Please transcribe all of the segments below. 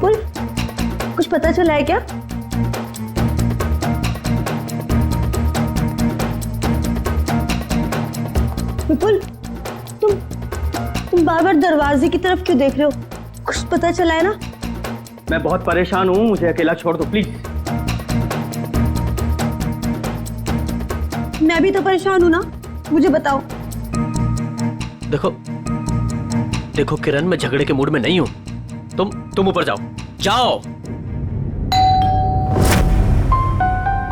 विपुल, कुछ पता चला है क्या? विपुल, तुम बार बार दरवाजे की तरफ क्यों देख रहे हो? कुछ पता चला है ना? मैं बहुत परेशान हूँ, मुझे अकेला छोड़ दो प्लीज। मैं भी तो परेशान हूँ ना, मुझे बताओ। देखो किरण, मैं झगड़े के मूड में नहीं हूँ। तुम ऊपर जाओ।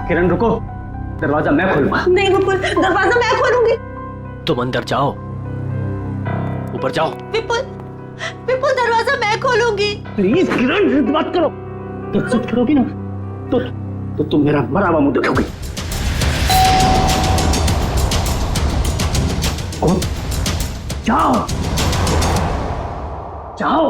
किरण रुको, दरवाजा मैं खोलूंगा। नहीं विपुल, दरवाजा मैं खोलूंगी। तुम अंदर जाओ, ऊपर जाओ। विपुल, दरवाजा मैं खोलूंगी। प्लीज किरण, जिद मत करो। तो जिद करोगी ना तो तुम मेरा मरा हुआ मुंह देखोगी। जाओ जाओ।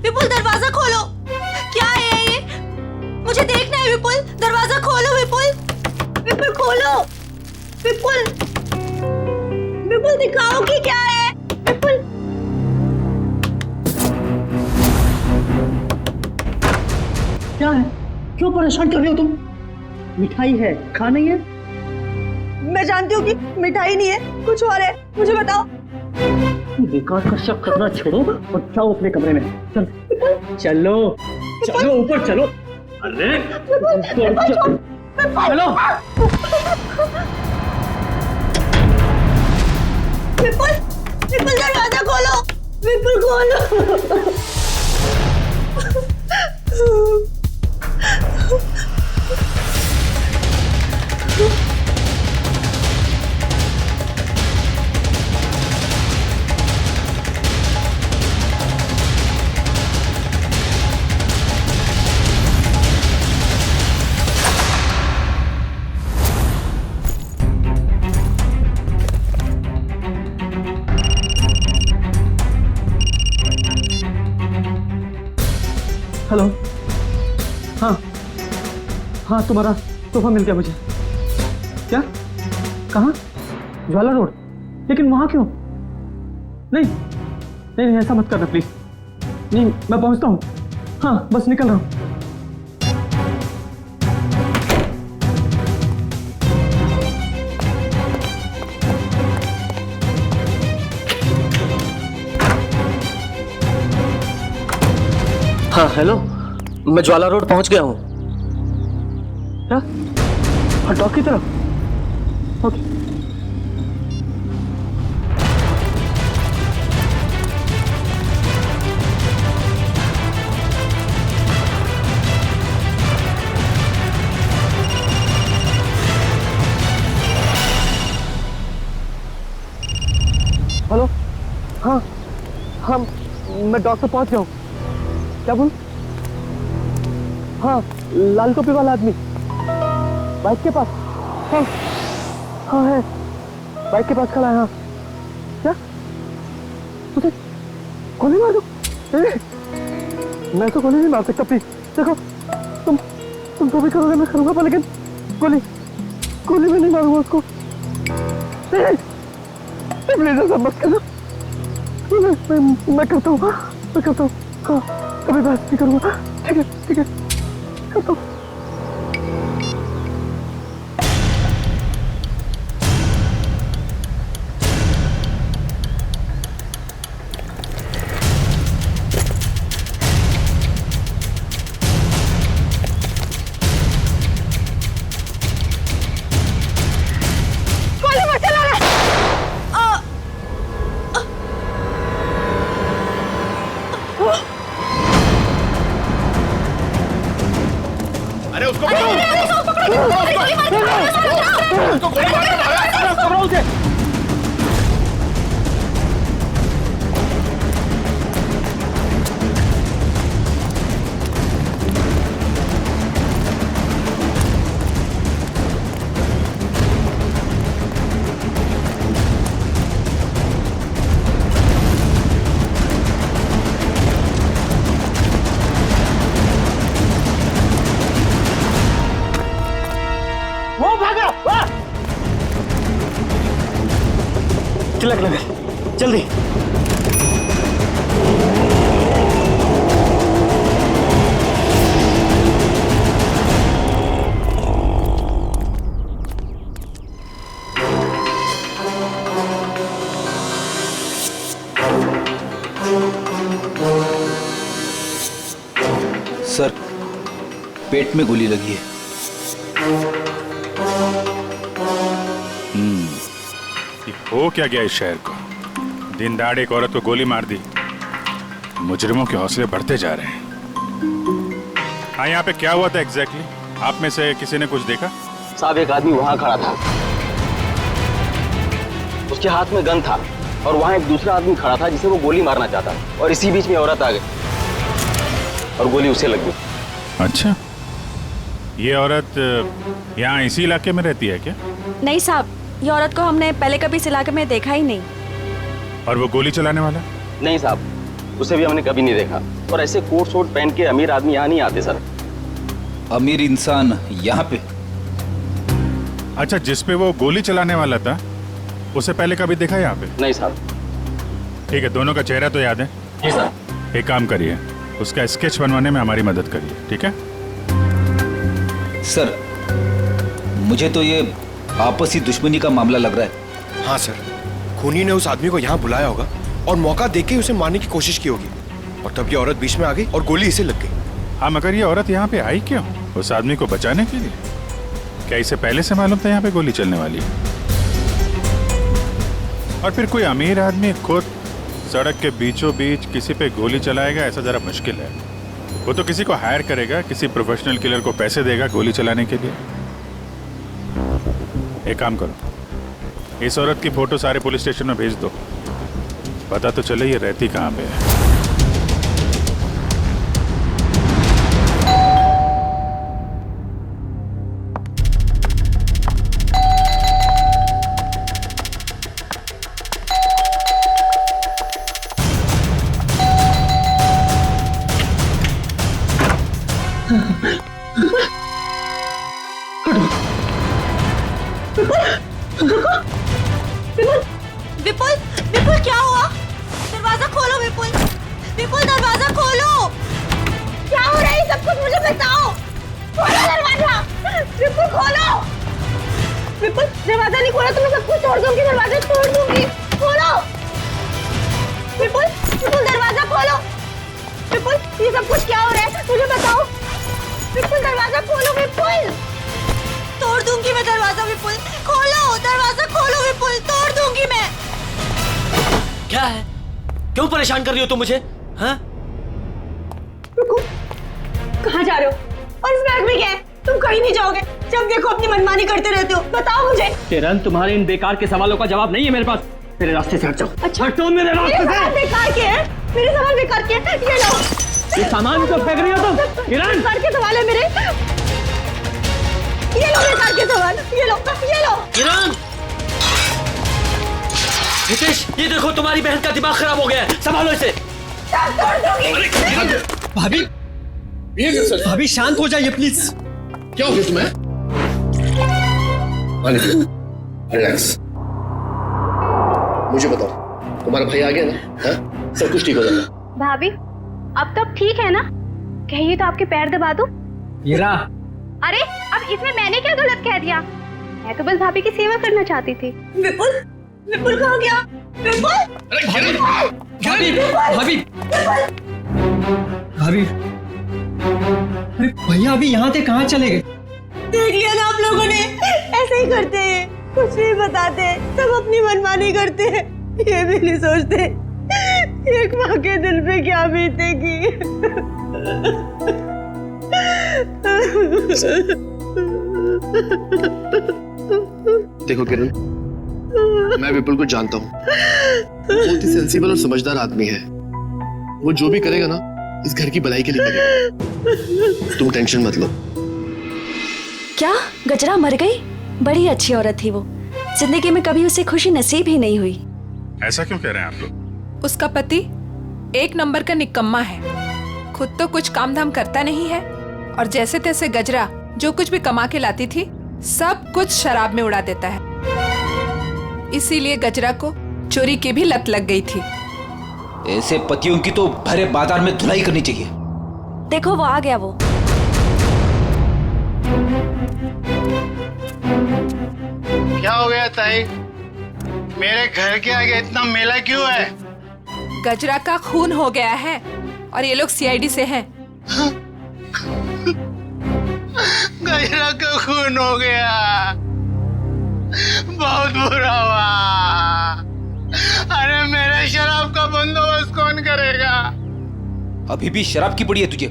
विपुल, दरवाजा खोलो। क्या है ये? मुझे देखना है विपुल, दरवाजा खोलो विपुल खोलो। विपुल दिखाओ कि क्या है। विपुल, क्या है? क्यों परेशान कर रहे हो तुम? मिठाई है, खा नहीं है? मैं जानती हूँ कि मिठाई नहीं है, कुछ और है, मुझे बताओ। बेकार का शक करना छोड़ो और जाओ अपने कमरे में। चलो ऊपर चलो। अरे चलो। विपुल दरवाजा खोलो। विपुल खोलो। हेलो। हाँ तुम्हारा तोहफा मिल गया मुझे। क्या? कहाँ? ज्वाला रोड। लेकिन वहां क्यों? नहीं ऐसा मत करना प्लीज। नहीं, मैं पहुंचता हूँ। हाँ बस निकल रहा हूँ। हाँ हेलो, मैं ज्वाला रोड पहुंच गया हूँ। क्या? हाँ डॉक की तरफ। ओके। हेलो। हाँ मैं डॉक से पहुंच गया हूँ। क्या बोल? हाँ लाल टोपी वाला आदमी बाइक के पास। हाँ है, बाइक के पास खड़ा है। हाँ क्या? मुझे गोली मार दो? मैं तो गोली नहीं मार सकता प्लीज। देखो तुम जो भी करोगे मैं करूंगा, पर लेकिन गोली में नहीं मारूंगा उसको। प्लीज ऐसा मत करना। मैं करता हूँ। हाँ कभी बात नहीं करूंगा। ठीक है करता हूँ। अरे उसको पकड़ो, उसको गोली मार दो, पकड़ो उसे। वो भागा, वाह! तिलक नगर, जल्दी। सर, पेट में गोली लगी है। ये हो क्या गया इस शहर को? दिन दहाड़े एक औरत को गोली मार दी। मुजरिमों के हौसले बढ़ते जा रहे हैं। हाँ, यहाँ पे क्या हुआ था एग्जैक्टली? आप में से किसी ने कुछ देखा? साहब, एक आदमी वहां खड़ा था, उसके हाथ में गन था और वहां एक दूसरा आदमी खड़ा था जिसे वो गोली मारना चाहता और इसी बीच में औरत आ गई और गोली उसे लग गई। अच्छा, ये औरत यहाँ इसी इलाके में रहती है क्या? नहीं साहब, ये औरत को हमने पहले कभी इस इलाके में देखा ही नहीं। और वो गोली चलाने वाला? नहीं साहब, उसे भी हमने कभी नहीं देखा। और ऐसे कोट शोट पहन के अमीर आदमी यहाँ नहीं आते सर। अमीर इंसान यहाँ पे? अच्छा, जिस पे वो गोली चलाने वाला था उसे पहले कभी देखा यहाँ पे? नहीं साहब। ठीक है, दोनों का चेहरा तो याद है? जी सर। एक काम करिए, उसका स्केच बनवाने में हमारी मदद करिए, ठीक है? सर, मुझे तो ये आपसी दुश्मनी का मामला लग रहा है। हाँ सर, खूनी ने उस आदमी को यहाँ बुलाया होगा और मौका देके उसे मारने की कोशिश की होगी और तब ये औरत बीच में आ गई और गोली इसे लग गई। हाँ, मगर ये औरत यहाँ पे आई क्यों? उस आदमी को बचाने के लिए? क्या इसे पहले से मालूम था यहाँ पे गोली चलने वाली है? और फिर कोई अमीर आदमी खुद सड़क के बीचों बीच किसी पे गोली चलाएगा, ऐसा जरा मुश्किल है। वो तो किसी को हायर करेगा, किसी प्रोफेशनल किलर को पैसे देगा गोली चलाने के लिए। एक काम करो, इस औरत की फोटो सारे पुलिस स्टेशन में भेज दो, पता तो चले ये रहती कहाँ पे है। विपुल, विपुल क्या हुआ? दरवाजा खोलो विपुल, विपुल दरवाजा खोलो। क्या हो रहा है सब कुछ मुझे बताओ। खोलो दरवाजा, विपुल खोलो। विपुल, दरवाजा नहीं खोला तो मैं सब कुछ तोड़ दूंगी, दरवाजा तोड़ दूंगी। खोलो विपुल, विपुल दरवाजा खोलो। विपुल, ये सब कुछ क्या हो रहा है मुझे बताओ। विपुल दरवाजा खोलो, विपुल। तोड़ दूंगी मैं दरवाजा, विपुल खोलो दरवाजा, खोलो विपुल, तोड़ दूंगी मैं। क्या है? क्यों परेशान कर रही हो तुम मुझे? हाँ? रुको, कहाँ जा रहे हो? और इस बैग में क्या है? तुम कहीं नहीं जाओगे, जब देखो अपनी मनमानी करते रहते हो। बताओ मुझे। किरण, तुम्हारे इन बेकार के सवालों का जवाब नहीं है मेरे पास। मेरे रास्ते से हट जाओ। अच्छा, हटो मेरे रास्ते से। सवाल बेकार के हैं, मेरे सवाल बेकार के हैं। ये लो, ये सामान तो फेंक रही हो तुम। किरण, बेकार के सवाल है मेरे। ये लो बेकार के सवाल, ये लो, ये लो। किरण! हितेश, ये देखो तुम्हारी बहन का दिमाग खराब हो गया है, संभालो इसे। सब तोड़ दूंगी। भाभी, भाभी शांत हो जाइए प्लीज। क्या हो गया तुम्हें? रिलैक्स, मुझे बताओ, तुम्हारा भाई आ गया ना? हाँ? सब कुछ ठीक हो जाएगा। भाभी, अब तो ठीक है ना? कहिए तो आपके पैर दबा दूं? हीरा, अरे अब इसमें मैंने क्या गलत कह दिया? मैं तो बस भाभी की सेवा करना चाहती थी। विपुल, विपुल कहाँ गया? विपुल, भाभी, भाभी, भाभी, भाभी, अरे भैया अभी यहाँ से कहाँ चले गए? देख लिया ना आप लोगों ने, ऐसे ही करते हैं, कुछ नहीं बताते, सब अपनी मनमानी करते हैं, ये भी नहीं सोचते एक माँ के दिल पे क्या बीतेगी। देखो किरण, मैं विपुल को जानता हूँ, बहुत ही सेंसिबल और समझदार आदमी है। वो जो भी करेगा ना, इस घर की भलाई के लिए करेगा। तुम टेंशन मत लो। क्या गजरा मर गई? बड़ी अच्छी औरत थी वो, जिंदगी में कभी उसे खुशी नसीब ही नहीं हुई। ऐसा क्यों कह रहे हैं आप लोग? उसका पति एक नंबर का निकम्मा है, खुद तो कुछ काम धाम करता नहीं है, और जैसे तैसे गजरा जो कुछ भी कमा के लाती थी सब कुछ शराब में उड़ा देता है। इसीलिए गजरा को चोरी की भी लत लग गई थी। ऐसे पतियों की तो भरे बाजार में धुलाई करनी चाहिए। देखो वो आ गया। वो क्या हो गया ताई? मेरे घर के आगे इतना मेला क्यों है? गजरा का खून हो गया है और ये लोग सीआईडी से हैं। गजरा का खून हो गया, बहुत बुरा हुआ। अरे मेरे शराब का बंदोबस्त कौन करेगा? अभी भी शराब की पड़ी है तुझे?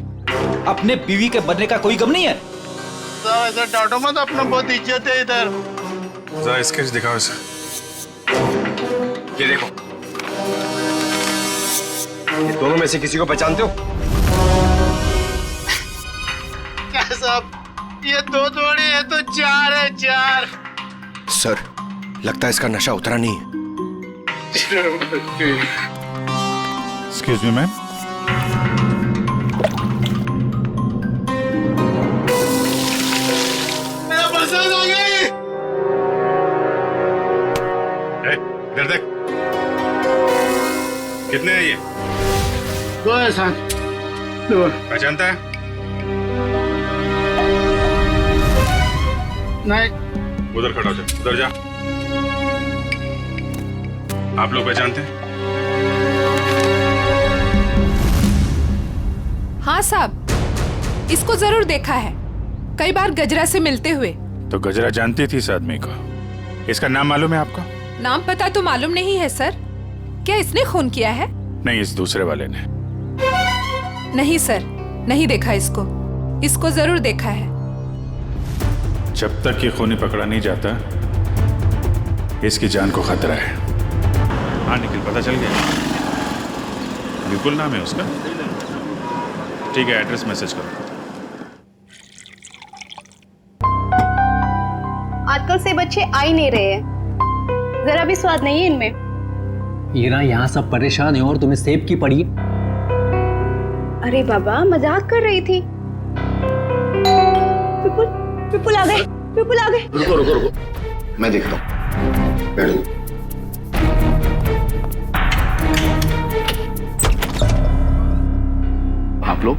अपने बीवी के बनने का कोई गम नहीं है? तो ऐसा डांटो मत, अपना बहुत इज्जत है इधर। जरा स्केच दिखाओ इसे। ये देखो, ये दोनों में से किसी को पहचानते हो? क्या साहब, ये दो थोड़ी है तो चार है, चार। सर, लगता है इसका नशा उतरा नहीं है। Excuse me ma'am. मेरा पसंद आ गई। इधर देख, कितने हैं ये? दो है सर, दो। पहचानता है? नहीं। उधर खड़ा हो जा, उधर जा। आप लोग पहचानते हैं? हाँ साहब, इसको जरूर देखा है, कई बार गजरा से मिलते हुए। तो गजरा जानती थी इस आदमी को। इसका नाम मालूम है आपको? नाम पता तो मालूम नहीं है सर। क्या इसने खून किया है? नहीं, इस दूसरे वाले ने। नहीं सर, नहीं देखा इसको। इसको जरूर देखा है। जब तक ये खूनी पकड़ा नहीं जाता, इसकी जान को खतरा है। हाँ निखिल, पता चल गया? विपुल नाम है उसका। ठीक है, एड्रेस मैसेज करो। आजकल से बच्चे आ ही नहीं रहे हैं, जरा भी स्वाद नहीं है इनमें। हीरा, यहाँ सब परेशान है और तुम्हें सेब की पड़ी। अरे बाबा, मजाक कर रही थी। विपुल आ गए, विपुल आ गए। रुको रुको रुको, मैं देखता हूँ। बैठ जाओ। आप लोग?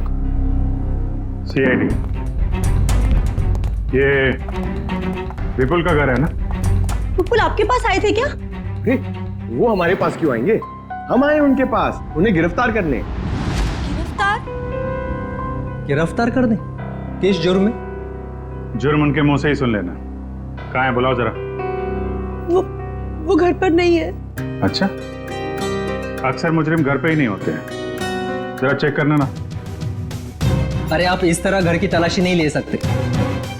सीआईडी। ये विपुल का घर है ना? विपुल आपके पास आए थे क्या? वो हमारे पास क्यों आएंगे? हम आए उनके पास, उन्हें गिरफ्तार करने। गिरफ्तार? गिरफ्तार कर दे? किस जुर्म में? जुर्म उनके मुंह से ही सुन लेना। कहाँ है, बुलाओ जरा। वो घर पर नहीं है। अच्छा, अक्सर मुजरिम घर पे ही नहीं होते हैं। जरा चेक करना ना। अरे आप इस तरह घर की तलाशी नहीं ले सकते।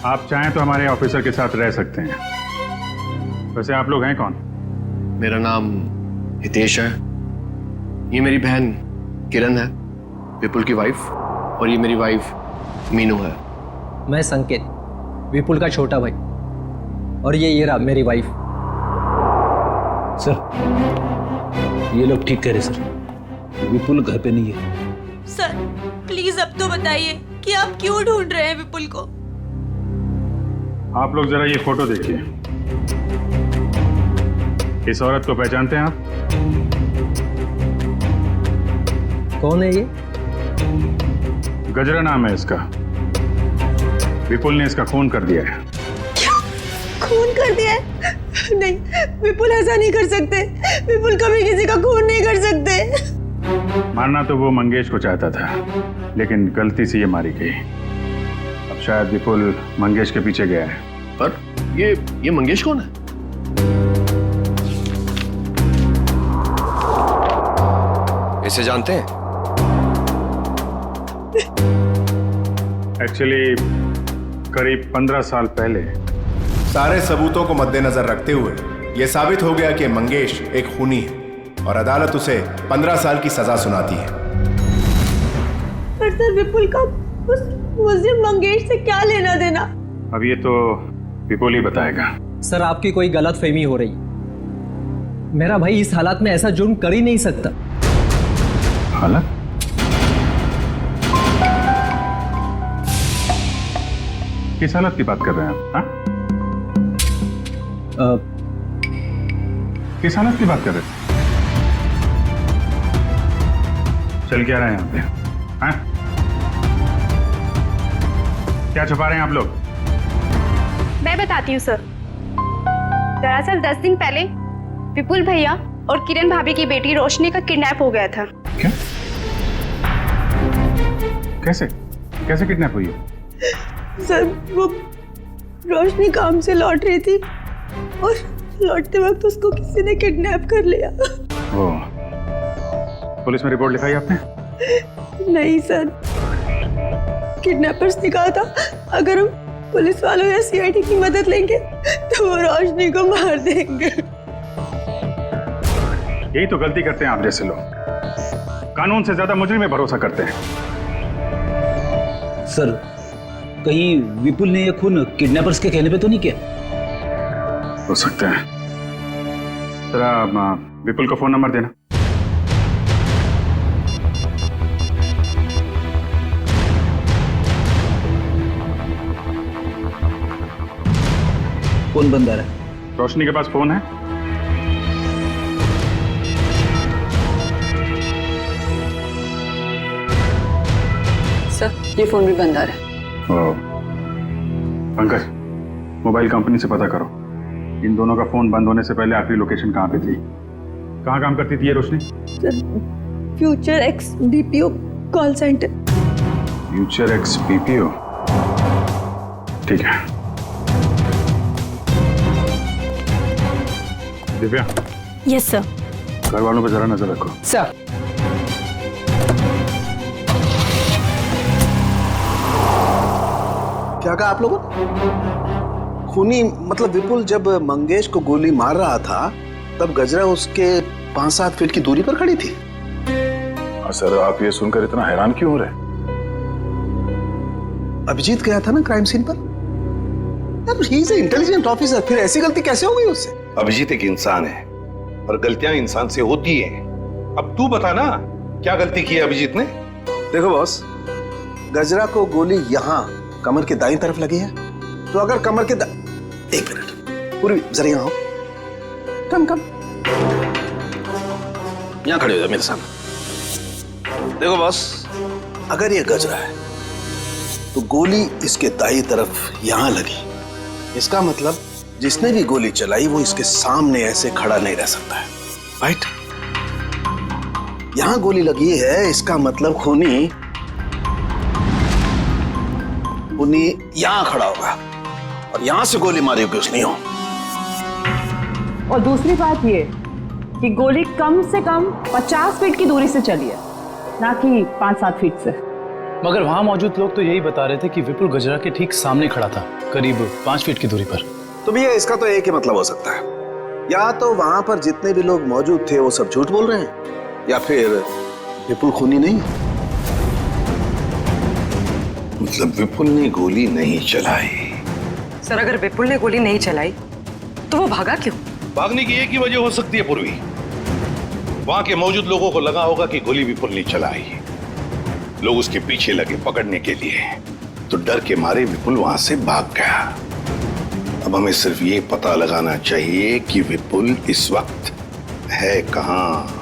आप चाहें तो हमारे ऑफिसर के साथ रह सकते हैं। वैसे आप लोग हैं कौन? मेरा नाम हितेश है, ये मेरी बहन किरण है, विपुल की वाइफ, और ये मेरी वाइफ मीनू है। मैं संकेत, विपुल का छोटा भाई, और ये रहा मेरी वाइफ। सर, ये लोग ठीक कह रहे सर, विपुल घर पे नहीं है। सर प्लीज अब तो बताइए कि आप क्यों ढूंढ रहे हैं विपुल को? आप लोग जरा ये फोटो देखिए। इस औरत को पहचानते हैं आप? कौन है ये? गजरा नाम है इसका। विपुल ने इसका खून कर दिया है। क्या? खून कर दिया है? नहीं, विपुल ऐसा नहीं कर सकते। विपुल कभी किसी का खून नहीं कर सकते। मारना तो वो मंगेश को चाहता था, लेकिन गलती से ये मारी गई। अब शायद विपुल मंगेश के पीछे गया है। पर ये मंगेश कौन है? इसे जानते हैं? एक्चुअली करीब 15 साल पहले सारे सबूतों को मद्देनजर रखते हुए यह साबित हो गया कि मंगेश एक खूनी है और अदालत उसे 15 साल की सजा सुनाती है। पर सर विपुल का उस मुझे मंगेश से क्या लेना देना? अब ये तो विपुल ही बताएगा। सर आपकी कोई गलत फहमी हो रही। मेरा भाई इस हालात में ऐसा जुर्म कर ही नहीं सकता। हालत? किस हालत की बात कर रहे हैं आप? किस हालत की बात कर रहे हैं? चल क्या रहे हैं यहाँ पे? हाँ? क्या छुपा रहे हैं आप लोग? मैं बताती हूँ सर। दरअसल 10 दिन पहले विपुल भैया और किरण भाभी की बेटी रोशनी का किडनैप हो गया था। क्या? कैसे? कैसे किडनैप हुई है? सर वो रोशनी काम से लौट रही थी और लौटते वक्त उसको किसी ने किडनैप कर लिया। ओ, पुलिस में रिपोर्ट लिखाई आपने? नहीं सर, किडनैपर्स ने कहा था अगर हम पुलिस वालों या सीआईडी की मदद लेंगे तो वो रोशनी को मार देंगे। यही तो गलती करते हैं आप जैसे लोग, कानून से ज्यादा मुजरिम में भरोसा करते हैं। सर कहीं विपुल ने यह खून किडनैपर्स के कहने पे तो नहीं किया? हो सकता है। जरा विपुल का फोन नंबर देना। कौन बंदा है? रोशनी के पास फोन है? सर ये फोन भी बंद आ रहा है। पंकज, मोबाइल कंपनी से पता करो इन दोनों का फोन बंद होने से पहले आखिरी लोकेशन कहाँ पे थी। कहाँ काम करती थी ये Roshni? Future X BPO call centre. Future X BPO, ठीक है। दिव्या। Yes sir. घर वालों पर जरा नजर रखो। सर। क्या कहा आप लोगों ने? खूनी मतलब विपुल जब मंगेश को गोली मार रहा था तब गजरा उसके 5-7 फीट की दूरी पर खड़ी थी। सर आप ये सुनकर इतना हैरान क्यों हो रहे? अभिजीत गया था ना क्राइम सीन पर। ही इज इंटेलिजेंट ऑफिसर, फिर ऐसी गलती कैसे हो गई उससे? अभिजीत एक इंसान है और गलतियां इंसान से होती हैं। अब तू बता ना क्या गलती की है अभिजीत ने? देखो बॉस, गजरा को गोली यहाँ कमर के दाईं तरफ लगी है, तो अगर कमर के एक मिनट पूरी जरा यहाँ आओ। कम यहाँ खड़े हो जाओ मेरे सामने। देखो बॉस, अगर ये गजरा है तो गोली इसके दाईं तरफ यहाँ लगी, इसका मतलब जिसने भी गोली चलाई वो इसके सामने ऐसे खड़ा नहीं रह सकता है, राइट? यहां गोली लगी है, इसका मतलब खूनी यहां खड़ा होगा और यहां से गोली मारी होगी उसने। और दूसरी बात ये कि गोली कम से कम 50 फीट की दूरी से चली है, ना कि 5-7 फीट से। मगर वहां मौजूद लोग तो यही बता रहे थे कि विपुल गजरा के ठीक सामने खड़ा था, करीब 5 फीट की दूरी पर। तो भैया इसका तो एक ही मतलब हो सकता है, या तो वहां पर जितने भी लोग मौजूद थे वो सब झूठ बोल रहे हैं, या फिर विपुल खूनी नहीं है। मतलब विपुल ने गोली नहीं चलाई? सर अगर विपुल ने गोली नहीं चलाई तो वो भागा क्यों? भागने की एक ही वजह हो सकती है पूर्वी, वहां के मौजूद लोगों को लगा होगा कि गोली विपुल ने चलाई, लोग उसके पीछे लगे पकड़ने के लिए, तो डर के मारे विपुल वहां से भाग गया। अब हमें सिर्फ ये पता लगाना चाहिए कि विपुल इस वक्त है कहां।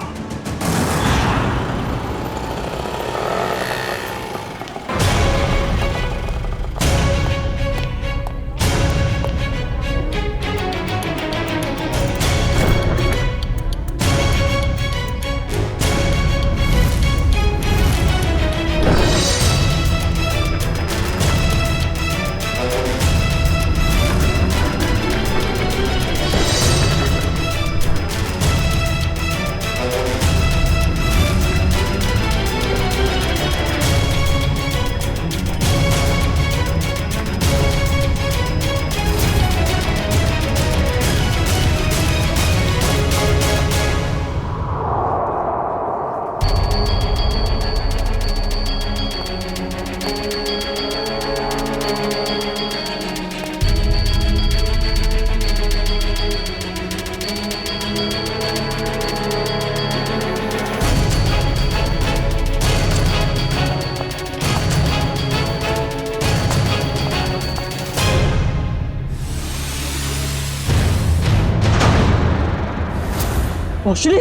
रोशनी,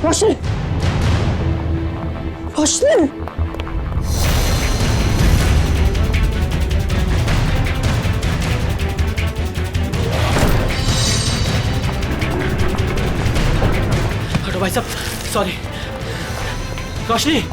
रोशनी, रोशनी। हटो भाई साहब, सॉरी। रोशनी,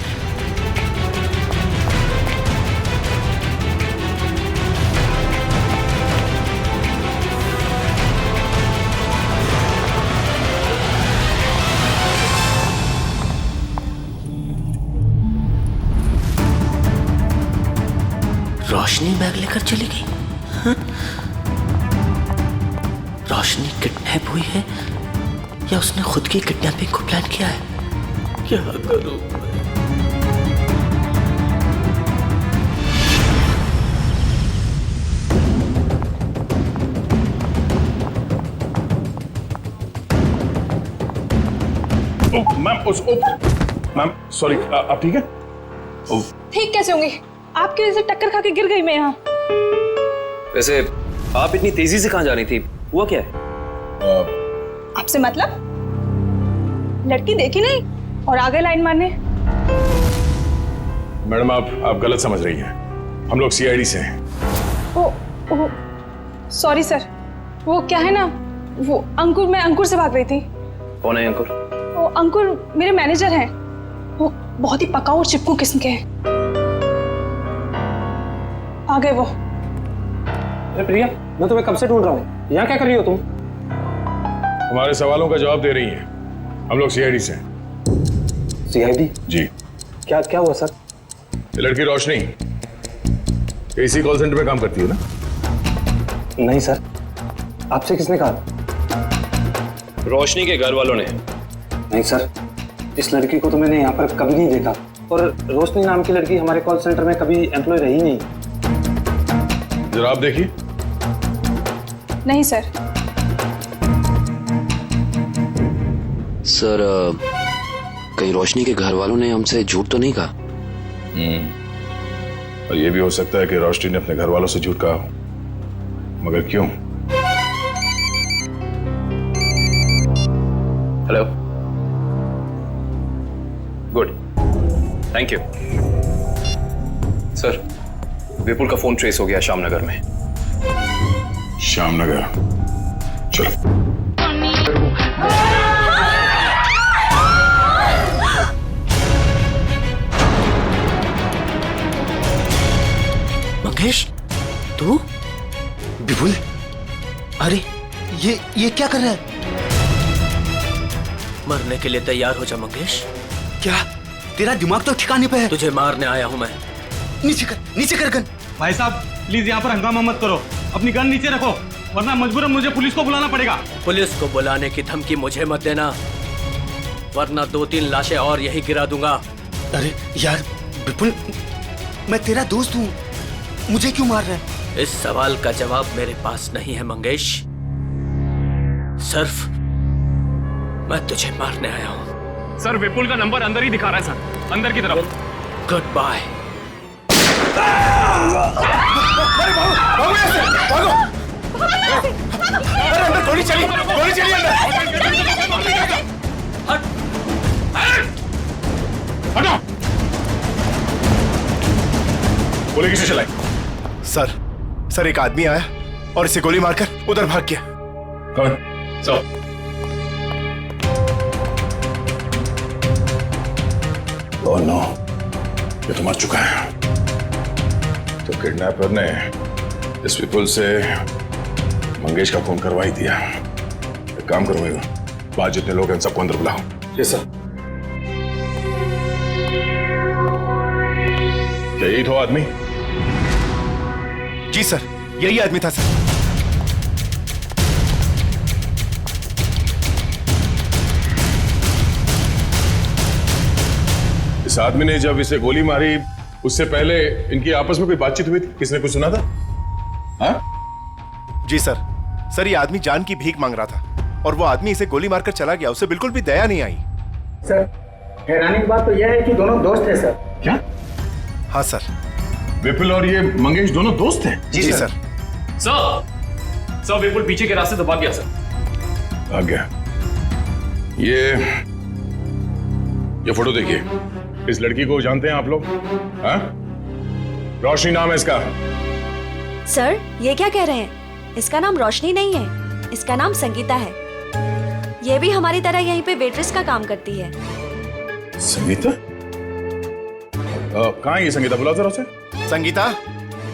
रोशनी बैग लेकर चली गई। हाँ? रोशनी किडनैप हुई है या उसने खुद की किडनैपिंग को प्लान किया है? क्या करूं? मैम मैम सॉरी, आप ठीक है? ठीक कैसे होंगी? आपकी वजह से टक्कर खा के गिर गई मैं यहाँ। वैसे आप इतनी तेजी से कहाँ जा रही थी? हुआ क्या है? आपसे मतलब? लड़की देखी नहीं और आगे लाइन मारने। मैडम आप गलत समझ रही हैं। हम लोग सीआईडी से हैं। ओ सॉरी सर, वो क्या है ना, वो अंकुर, मैं अंकुर से भाग रही थी। कौन है अंकुर? वो अंकुर मेरे मैनेजर हैं। वो बहुत ही पकाऊ और चिपकू किस्म के हैं। आ गए वो। अरे प्रिया, मैं तुम्हें कब से ढूंढ रहा हूँ। यहाँ क्या कर रही हो तुम? हमारे सवालों का जवाब दे रही हैं। हम लोग सीआईडी से हैं। सीआईडी? जी। क्या हुआ सर? ये लड़की रोशनी इसी कॉल सेंटर में काम करती है ना? नहीं सर, आपसे किसने कहा? रोशनी के घर वालों ने। नहीं सर, इस लड़की को तो मैंने यहाँ पर कभी नहीं देखा, और रोशनी नाम की लड़की हमारे कॉल सेंटर में कभी एम्प्लॉय रही नहीं। जरा आप देखिए। नहीं सर। सर, कहीं रोशनी के घर वालों ने हमसे झूठ तो नहीं कहा? और ये भी हो सकता है कि रोशनी ने अपने घर वालों से झूठ कहा हो, मगर क्यों? Hello, good, thank you sir. Vipul का फोन ट्रेस हो गया श्यामनगर में। श्यामनगर? चलो। मंगेश, तू? विपुल, अरे ये क्या कर रहा है? मरने के लिए तैयार हो जा मंगेश। क्या तेरा दिमाग तो ठिकाने पे है? तुझे मारने आया हूं मैं। नीचे कर गन। भाई साहब प्लीज यहाँ पर हंगामा मत करो, अपनी गन नीचे रखो, वरना मजबूरन मुझे पुलिस को बुलाना पड़ेगा। पुलिस को बुलाने की धमकी मुझे मत देना, वरना 2-3 लाशें और यही गिरा दूंगा। अरे यार विपुल, मैं तेरा दोस्त हूँ, मुझे क्यों मार रहा है? इस सवाल का जवाब मेरे पास नहीं है मंगेश। सिर्फ मैं तुझे मारने आया हूँ। सर विपुल का नंबर अंदर ही दिखा रहा है सर, अंदर की तरफ। Goodbye. गोली चली अंदर। हटो। गोली किसे चलाई? सर एक आदमी आया और इसे गोली मारकर उधर भाग गया। कौन? नो, ये तो मर चुका है। तो किडनैपर ने इस विपुल से मंगेश का खून करवा ही दिया। एक काम करो, बाहर जितने लोग हैं सबको अंदर बुलाओ। Yes sir. क्या यही था आदमी? जी सर, यही आदमी था सर। इस आदमी ने जब इसे गोली मारी, उससे पहले इनकी आपस में कोई बातचीत हुई थी? किसने कुछ सुना था? हाँ? जी सर, ये आदमी जान की भीख मांग रहा था और वो आदमी इसे गोली मारकर चला गया। उसे बिल्कुल भी दया नहीं आई। सर हैरानी की बात तो यह है कि दोनों दोस्त हैं सर। क्या? हाँ सर। विपुल और ये मंगेश दोनों दोस्त हैं? जी सर। सर विपुल पीछे के रास्ते से भाग गया सर। भाग गया? ये फोटो देखिए। इस लड़की को जानते हैं आप लोग? हाँ? रोशनी नाम है इसका। सर ये क्या कह रहे हैं? इसका नाम रोशनी नहीं है, इसका नाम संगीता है। ये भी हमारी तरह यहीं पे वेट्रेस का काम करती है। संगीता? कहाँ है ये संगीता? बुलाओ जरा उसे। संगीता,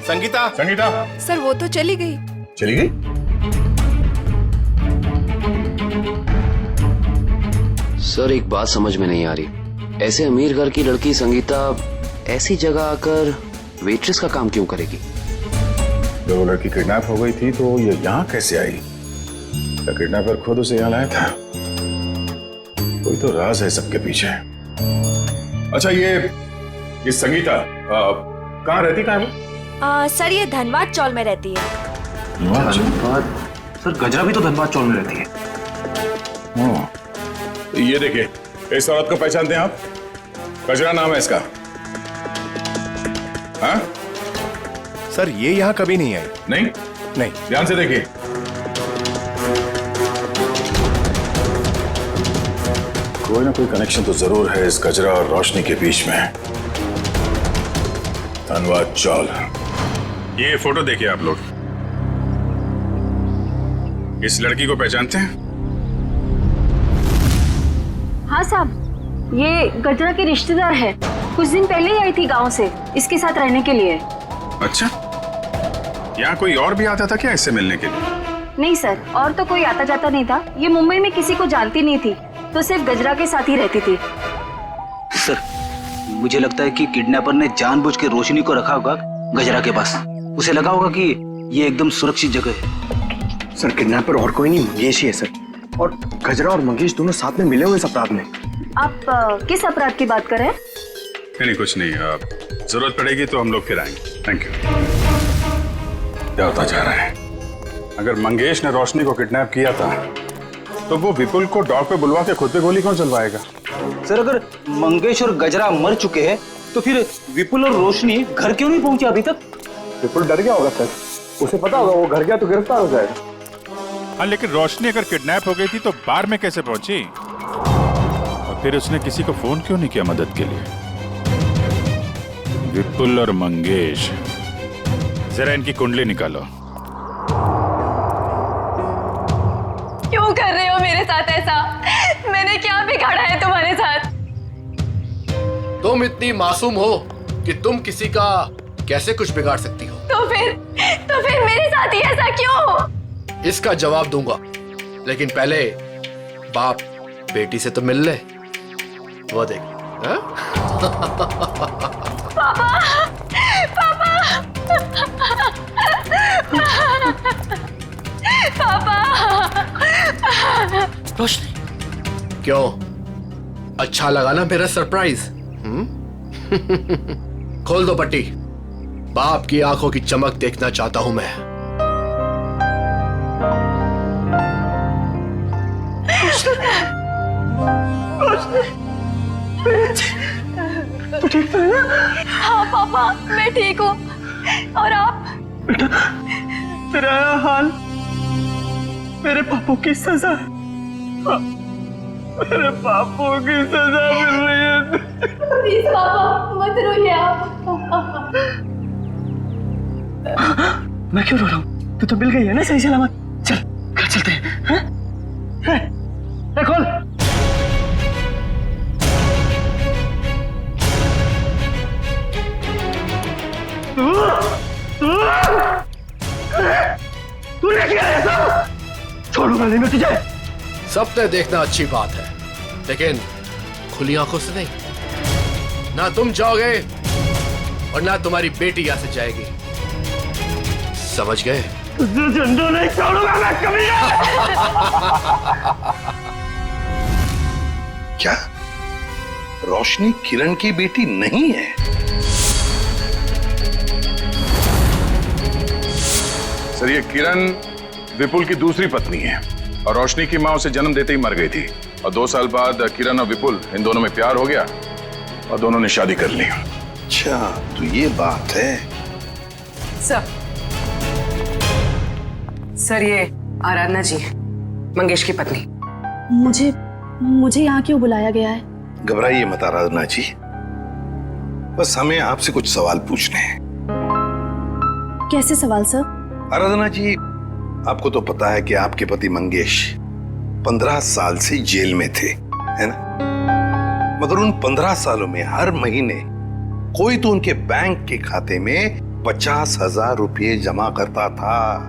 संगीता, संगीता। सर वो तो चली गई। चली गई? सर एक बात समझ में नहीं आ रही, ऐसे अमीर घर की लड़की संगीता ऐसी जगह आकर वेट्रेस का काम क्यों करेगी? जब वो लड़की किडनैप हो गई थी तो ये यहाँ कैसे आई? क्या किडनैपर खुद उसे यहाँ लाया था? कोई तो राज है सबके पीछे। अच्छा ये संगीता कहाँ रहती? कहाँ है वो? सर ये धनबाद चौल में रहती है। धनबाद? सर गजरा भी तो धनबाद चौल में रहती है। ये देखिए, इस औरत को पहचानते हैं आप? गजरा नाम है इसका। हाँ? सर ये यहाँ कभी नहीं आई। नहीं? नहीं। ध्यान से देखिए। कोई ना कोई कनेक्शन तो जरूर है इस गजरा और रोशनी के बीच में। धनबाद चौल। ये फोटो देखिए आप लोग। इस लड़की को पहचानते हैं? हाँ साहब, ये गजरा की रिश्तेदार है। कुछ दिन पहले ही आई थी गांव से इसके साथ रहने के लिए। अच्छा, यहाँ कोई और भी आता था क्या इससे मिलने के लिए? नहीं सर, और तो कोई आता जाता नहीं था। ये मुंबई में किसी को जानती नहीं थी, तो सिर्फ गजरा के साथ ही रहती थी। सर मुझे लगता है कि किडनैपर ने जानबूझ के रोशनी को रखा होगा गजरा के पास। उसे लगा होगा कि ये एकदम सुरक्षित जगह है। सर किडनैपर और कोई नहीं, मंगेश ही है सर। और गजरा और मंगेश दोनों साथ में मिले हुए इस अपराध में। आप किस अपराध की बात कर रहे हैं? नहीं कुछ नहीं, जरूरत पड़ेगी तो हम लोग फिर आएंगे। Thank you. क्या होता जा रहा है? अगर मंगेश ने रोशनी को किडनैप किया था तो वो विपुल को डॉग पे बुलवा के खुद पे गोली कौन चलवाएगा? सर अगर मंगेश और गजरा मर चुके हैं तो फिर विपुल और रोशनी घर क्यों नहीं पहुंचे अभी तक? विपुल डर गया होगा सर, उसे पता होगा वो घर गया तो गिरफ्तार हो जाएगा। हाँ लेकिन रोशनी अगर किडनैप हो गई थी तो बार में कैसे पहुंची? और फिर उसने किसी को फोन क्यों नहीं किया मदद के लिए? विपुल और मंगेश, जरा इनकी कुंडली निकालो। क्यों कर रहे हो मेरे साथ ऐसा? मैंने क्या बिगाड़ा है तुम्हारे साथ? तुम इतनी मासूम हो कि तुम किसी का कैसे कुछ बिगाड़ सकती हो? तो फिर मेरे साथ ही ऐसा क्यों? इसका जवाब दूंगा, लेकिन पहले बाप बेटी से तो मिल ले। वो देख। हाँ? पापा, पापा, पापा। रोशनी, क्यों अच्छा लगा ना मेरा सरप्राइज? खोल दो पट्टी। बाप की आंखों की चमक देखना चाहता हूं मैं। तू ठीक तो है ना? हाँ पापा, मैं ठीक हूँ। और आप? बेटा, तेरा हाल मेरे पापों की सजा है। मेरे पापों की सजा मिल रही है। प्लीज पापा मत रोइए आप। मैं क्यों रो रहा हूँ? तू तो मिल गई है ना सही सलामत। चल घर चलते हैं। खोल। तूने किया ऐसा? छोड़ूंगा नहीं मैं तुझे। सपने देखना अच्छी बात है, लेकिन खुली आंखों से नहीं। ना तुम जाओगे और ना तुम्हारी बेटी यहां से जाएगी, समझ गए? तुझे जिंदा नहीं छोड़ूंगा मैं कभी। क्या रोशनी किरण की बेटी नहीं है? सर ये किरण विपुल की दूसरी पत्नी है और रोशनी की मां उसे जन्म देते ही मर गई थी। और 2 साल बाद किरण और विपुल इन दोनों में प्यार हो गया और दोनों ने शादी कर ली। अच्छा तो ये बात है। सर ये आराधना जी, मंगेश की पत्नी। मुझे यहाँ क्यों बुलाया गया है? घबराइए मत आराधना जी, बस हमें आपसे कुछ सवाल पूछने हैं। कैसे सवाल सर? आराधना जी, आपको तो पता है कि आपके पति मंगेश 15 साल से जेल में थे, है ना? मगर उन 15 सालों में हर महीने कोई तो उनके बैंक के खाते में 50,000 रुपये जमा करता था।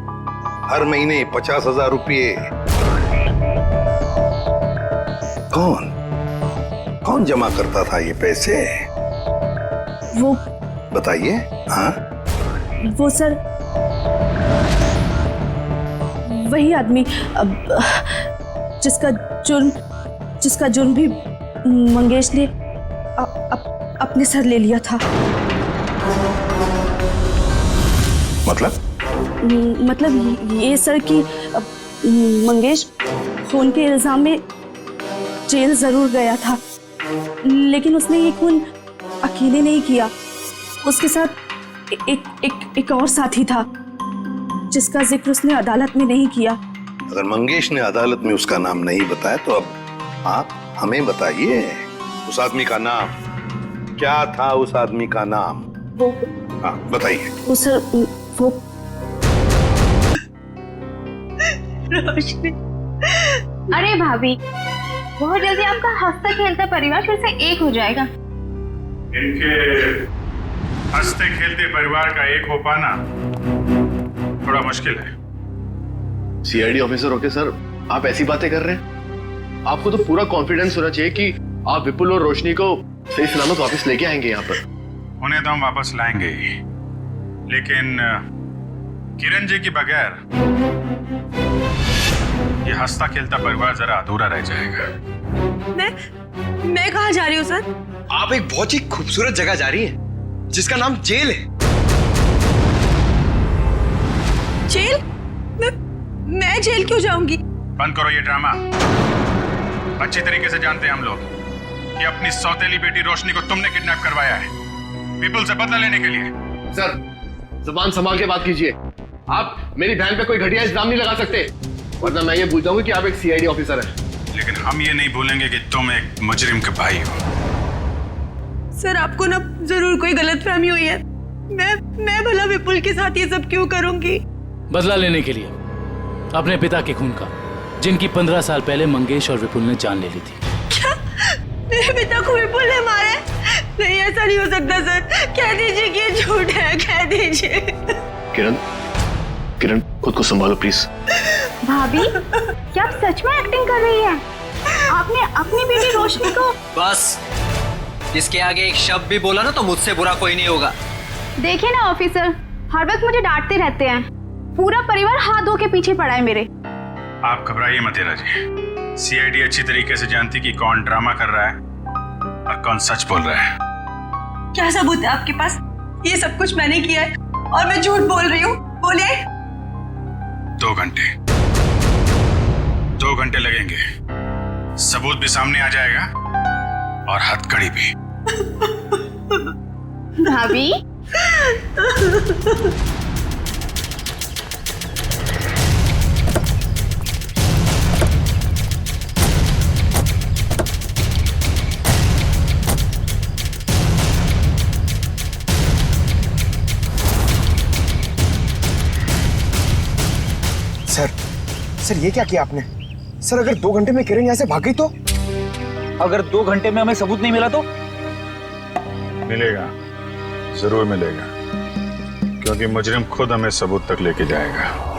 हर महीने 50,000 रुपये। कौन जमा करता था ये पैसे? वो बताइए। हाँ, वो सर, वही आदमी जिसका जुर्म भी मंगेश ने अपने सर ले लिया था। मतलब ये सर कि मंगेश खून के इल्जाम में जेल जरूर गया था, लेकिन उसने ये खून अकेले नहीं किया। उसके साथ एक और साथी था जिसका जिक्र उसने अदालत में नहीं किया। अगर मंगेश ने अदालत में उसका नाम नहीं बताया तो अब आप हमें बताइए उस आदमी का नाम क्या था? उस आदमी का नाम वो, हाँ बताइए। वो सर, वो रोशनी। अरे भाभी, बहुत जल्दी आपका हंसता खेलता परिवार फिर से एक हो जाएगा। इनके हंसते खेलते परिवार का एक हो पाना थोड़ा मुश्किल है। सीआईडी ऑफिसर होके सर आप ऐसी बातें कर रहे हैं? आपको तो पूरा कॉन्फिडेंस होना चाहिए कि आप विपुल और रोशनी को सही सलामत वापस लेके आएंगे यहाँ पर। उन्हें तो हम वापस लाएंगे ही, लेकिन किरण जी के बगैर ये हंसता खेलता परिवार जरा अधूरा रह जाएगा। मैं कहाँ जा रही हूँ सर? आप एक बहुत ही खूबसूरत जगह जा रही हैं जिसका नाम जेल है। जेल? मैं जेल क्यों जाऊंगी? बंद करो ये ड्रामा। अच्छी तरीके से जानते हैं हम लोग कि अपनी सौतेली बेटी रोशनी को तुमने किडनैप करवाया है विपुल से बदला लेने के लिए। सर जुबान संभाल के बात कीजिए। आप मेरी बहन पे कोई घटिया इल्जाम नहीं लगा सकते, वरना मैं ये भूल जाऊंगी कि आप एक सीआईडी ऑफिसर हैं। लेकिन हम ये नहीं भूलेंगे कि तुम एक मुजरिम के भाई हो। सर आपको ना जरूर कोई गलतफहमी हुई है। मैं भला विपुल के साथ ये सब क्यों करूंगी? बदला लेने के लिए अपने पिता के खून का, जिनकी 15 साल पहले मंगेश और विपुल ने जान ले ली थी। क्या मेरे पिता को विपुल ने मारा? नहीं, ऐसा नहीं हो सकता सर। कह दीजिए कि ये झूठ है, कह दीजिए। किरण खुद को संभालो प्लीज। भाभी, क्या आप सच में एक्टिंग कर रही हैं? आपने अपनी बेटी रोशनी को... बस, इसके आगे एक शब्द भी बोला ना तो मुझसे बुरा कोई नहीं होगा। देखिए ना ऑफिसर, हर वक्त मुझे डांटते रहते हैं। पूरा परिवार हाथ धो के पीछे पड़ा है मेरे। आप घबराइए मत हेरा जी। सीआईडी अच्छी तरीके से जानती कि कौन ड्रामा कर रहा है और कौन सच बोल रहा है। क्या सबूत है आपके पास? ये सब कुछ मैंने किया है और मैं झूठ बोल रही हूँ। बोलिए। 2 घंटे 2 घंटे लगेंगे, सबूत भी सामने आ जाएगा और हथकड़ी भी। भाभी, सर ये क्या किया आपने? सर अगर 2 घंटे में किरण यहाँ से भाग गई तो? अगर 2 घंटे में हमें सबूत नहीं मिला तो? मिलेगा, जरूर मिलेगा, क्योंकि मुजरिम खुद हमें सबूत तक लेके जाएगा।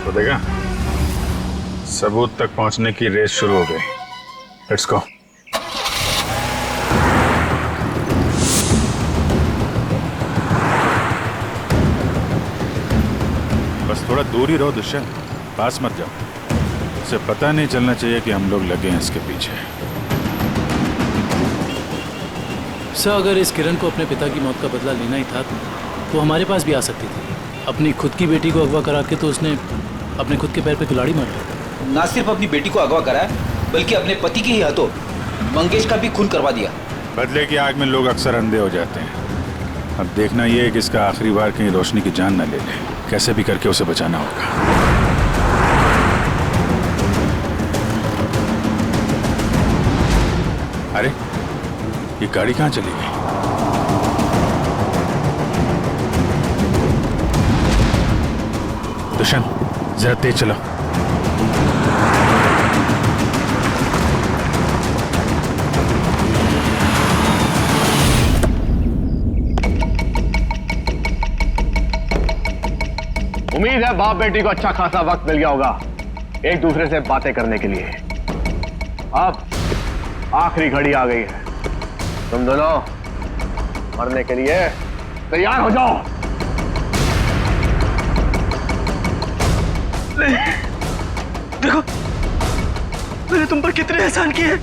तो देखा, सबूत तक पहुंचने की रेस शुरू हो गई। Let's go. बस थोड़ा दूर ही रहो दुष्यंत, पास मत जाओ। उसे पता नहीं चलना चाहिए कि हम लोग लगे हैं इसके पीछे। सर अगर इस किरण को अपने पिता की मौत का बदला लेना ही था तो हमारे पास भी आ सकती थी। अपनी खुद की बेटी को अगवा करा के तो उसने अपने खुद के पैर पे कुल्हाड़ी मार ली। ना सिर्फ अपनी बेटी को अगवा कराया बल्कि अपने पति के ही हाथों मंगेश का भी खून करवा दिया। बदले की आग में लोग अक्सर अंधे हो जाते हैं। अब देखना यह है कि इसका आखिरी बार कहीं रोशनी की जान न ले ले। कैसे भी करके उसे बचाना होगा। अरे ये गाड़ी कहाँ चली गई? दुष्यंत जरा तेज चलो। उम्मीद है बाप बेटी को अच्छा खासा वक्त मिल गया होगा एक दूसरे से बातें करने के लिए। अब आखिरी घड़ी आ गई है। तुम दोनों मरने के लिए तैयार हो जाओ। देखो मैंने तुम पर कितने एहसान किए।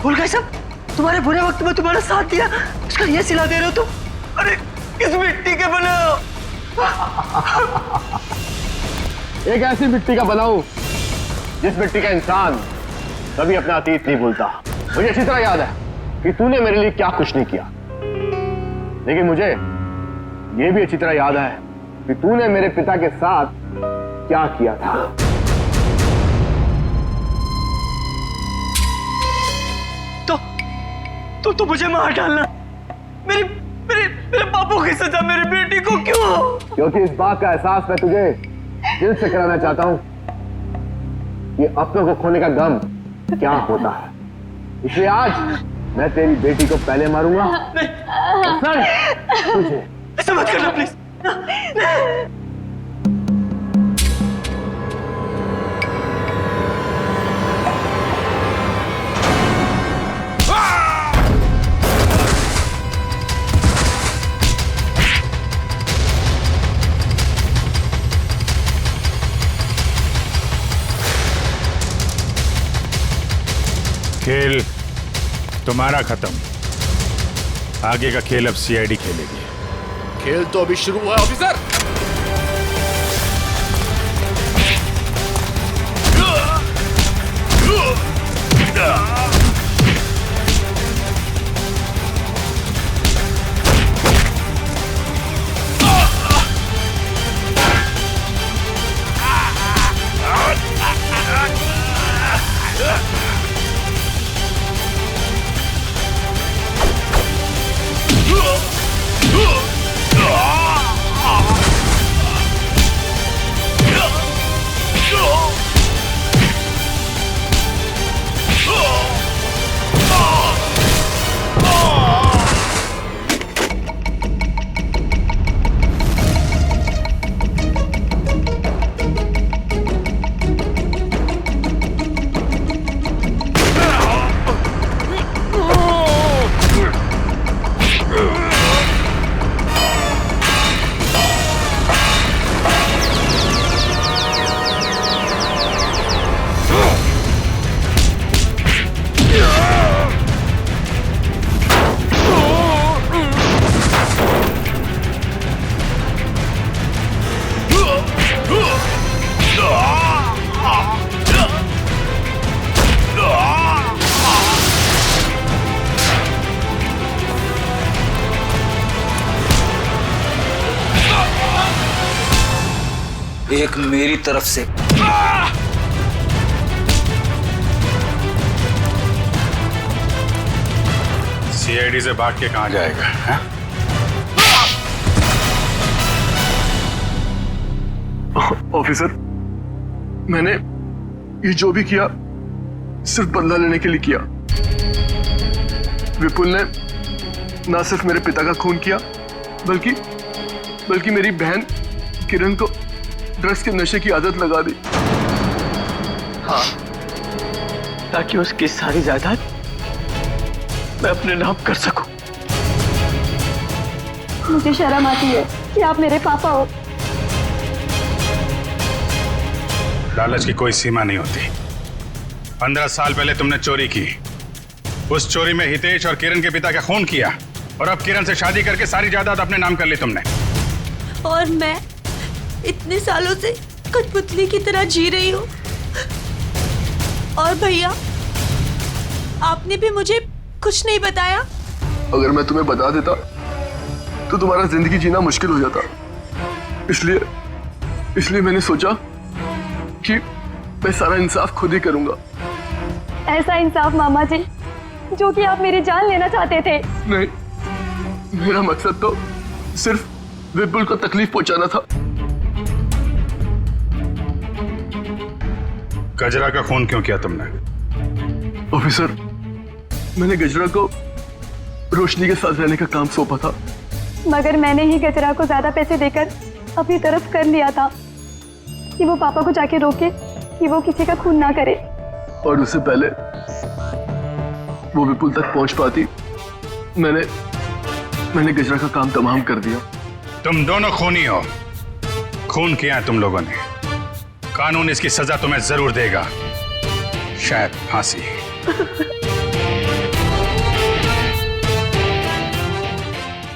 बोल गए सब, तुम्हारे बुरे वक्त में तुम्हारा साथ दिया, उसका ये सिला दे रहे हो तुम। अरे किस मिट्टी के बने हो? एक ऐसी मिट्टी का बनाऊं जिस मिट्टी का इंसान कभी अपना अतीत नहीं भूलता। मुझे अच्छी तरह याद है कि तूने मेरे लिए क्या कुछ नहीं किया, लेकिन मुझे यह भी अच्छी तरह याद है कि तूने मेरे पिता के साथ क्या किया था। तो मुझे मार डालना, मेरे मेरे मेरे पापों की सजा मेरी बेटी को क्यों? क्योंकि इस बात का एहसास मैं तुझे दिल से कराना चाहता हूं कि अपनों को खोने का गम क्या होता है। इसलिए आज मैं तेरी बेटी को पहले मारूंगा फिर तुझे। ऐसा मत करना प्लीज। खेल तुम्हारा खत्म। आगे का खेल अब सीआईडी खेलेगी। खेल तो अभी शुरू हुआ है ऑफिसर। एक मेरी तरफ से सीआईडी से भाग के कहां जाएगा है? ऑफिसर, मैंने ये जो भी किया सिर्फ बदला लेने के लिए किया। विपुल ने ना सिर्फ मेरे पिता का खून किया बल्कि मेरी बहन किरण को ड्रग्स के नशे की आदत लगा दी। हाँ, ताकि उसकी सारी जायदाद मैं अपने नाम कर सकूं। मुझे शर्म आती है कि आप मेरे पापा हो। लालच की कोई सीमा नहीं होती। 15 साल पहले तुमने चोरी की। उस चोरी में हितेश और किरण के पिता का खून किया और अब किरण से शादी करके सारी जायदाद अपने नाम कर ली तुमने। और मैं इतने सालों से कठपुतली की तरह जी रही हूँ। और भैया, आपने भी मुझे कुछ नहीं बताया। अगर मैं तुम्हें बता देता तो तुम्हारा जिंदगी जीना मुश्किल हो जाता। इसलिए मैंने सोचा कि मैं सारा इंसाफ खुद ही करूंगा। ऐसा इंसाफ मामा जी जो कि आप मेरी जान लेना चाहते थे। नहीं, मेरा मकसद तो सिर्फ विपुल को तकलीफ पहुंचाना था। गजरा का खून क्यों किया तुमने? ऑफिसर, मैंने गजरा को रोशनी के साथ रहने का काम सौंपा था, मगर मैंने ही गजरा को ज्यादा पैसे देकर अपनी तरफ कर लिया था कि वो पापा को जाके रोके कि वो किसी का खून ना करे। और उससे पहले वो विपुल तक पहुंच पाती, मैंने गजरा का काम तमाम कर दिया। तुम दोनों खूनी हो। खून किया है तुम लोगों ने। कानून इसकी सजा तुम्हें जरूर देगा, शायद फांसी।